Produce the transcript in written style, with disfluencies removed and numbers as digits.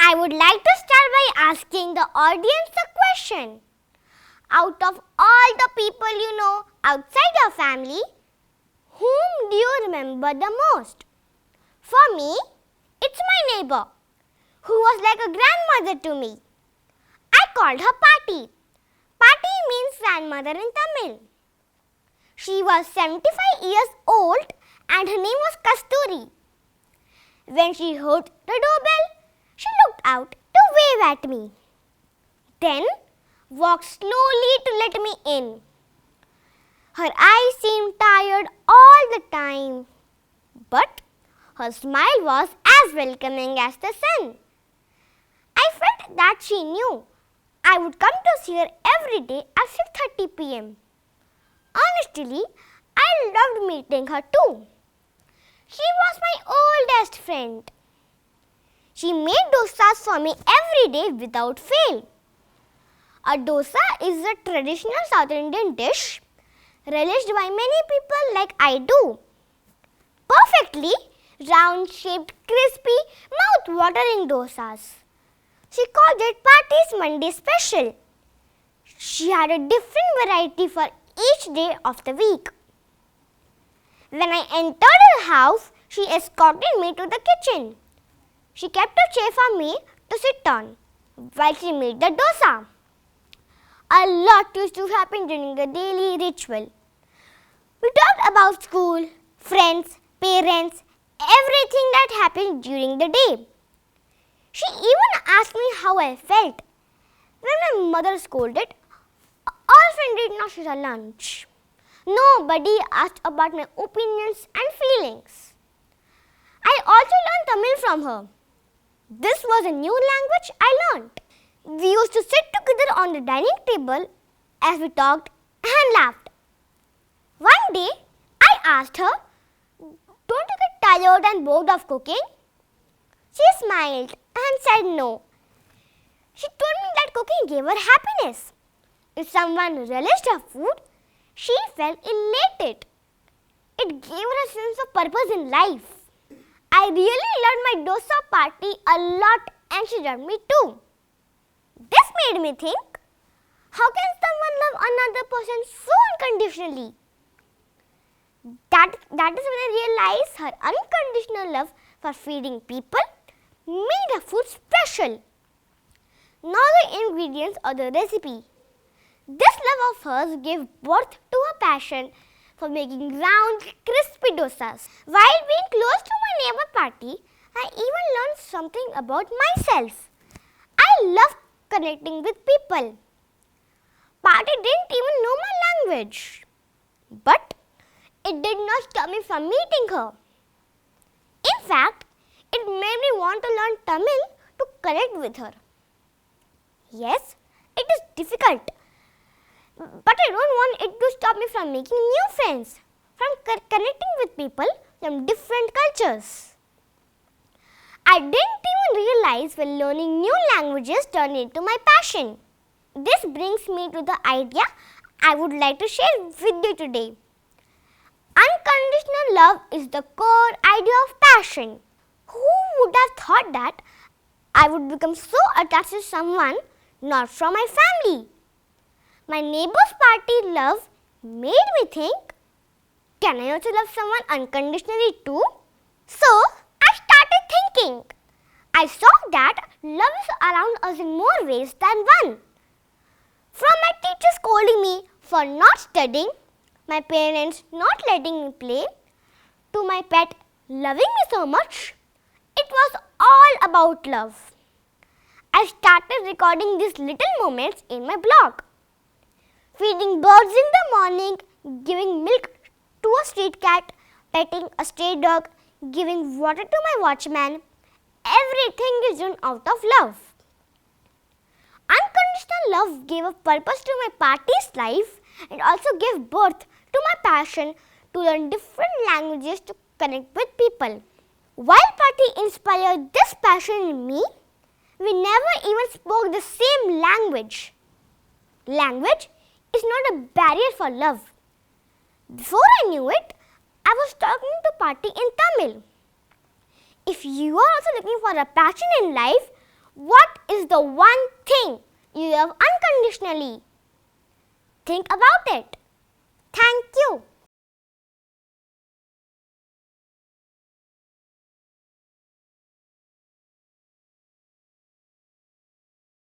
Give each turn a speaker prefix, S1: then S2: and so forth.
S1: I would like to start by asking the audience a question. Out of all the people you know outside your family, whom do you remember the most? For me, it's my neighbour, who was like a grandmother to me. I called her Patti. Patti means grandmother in Tamil. She was 75 years old and her name was Kasturi. When she heard the doorbell, she looked out to wave at me. Then walked slowly to let me in. Her eyes seemed tired all the time, but her smile was as welcoming as the sun. I felt that she knew I would come to see her every day at 6:30 p.m. Honestly, I loved meeting her too. She was my oldest friend. She made dosas for me every day without fail. A dosa is a traditional South Indian dish relished by many people like I do. Perfectly round-shaped, crispy, mouth-watering dosas. She called it Patti's Monday special. She had a different variety for each day of the week. When I entered her house, she escorted me to the kitchen. She kept a chair for me to sit on while she made the dosa. A lot used to happen during the daily ritual. We talked about school, friends, parents, everything that happened during the day. She even asked me how I felt when my mother scolded. All friends did not share lunch. Nobody asked about my opinions and feelings. I also learned Tamil from her. This was a new language I learned. We used to sit together on the dining table as we talked and laughed. One day, I asked her, "Don't you get tired and bored of cooking?" She smiled and said no. She told me that cooking gave her happiness. If someone relished her food, she felt elated. It gave her a sense of purpose in life. I really loved my dosa party a lot and she loved me too. This made me think, how can someone love another person so unconditionally? That is when I realized her unconditional love for feeding people made her food special. Not the ingredients or the recipe. This love of hers gave birth to her passion for making round, crispy dosas. While being close to my neighbor Patti, I even learned something about myself. I love connecting with people. Patti didn't even know my language, but it did not stop me from meeting her. In fact, it made me want to learn Tamil to connect with her. Yes, it is difficult, but I don't want it to stop me from making new friends, from connecting with people from different cultures. I didn't even realize when learning new languages turned into my passion. This brings me to the idea I would like to share with you today. Unconditional love is the core idea of passion. Who would have thought that I would become so attached to someone not from my family? My neighbor's Patti love made me think, can I also love someone unconditionally too? So, I started thinking. I saw that love is around us in more ways than one. From my teacher scolding me for not studying, my parents not letting me play, to my pet loving me so much, it was all about love. I started recording these little moments in my blog. Feeding birds in the morning, giving milk to a street cat, petting a stray dog, giving water to my watchman, everything is done out of love. Unconditional love gave a purpose to my Patti's life and also gave birth to my passion to learn different languages to connect with people. While Patti inspired this passion in me, we never even spoke the same language. Language is not a barrier for love. Before I knew it, I was talking to Patti in Tamil. If you are also looking for a passion in life, What is the one thing you love unconditionally? Think about it. Thank you.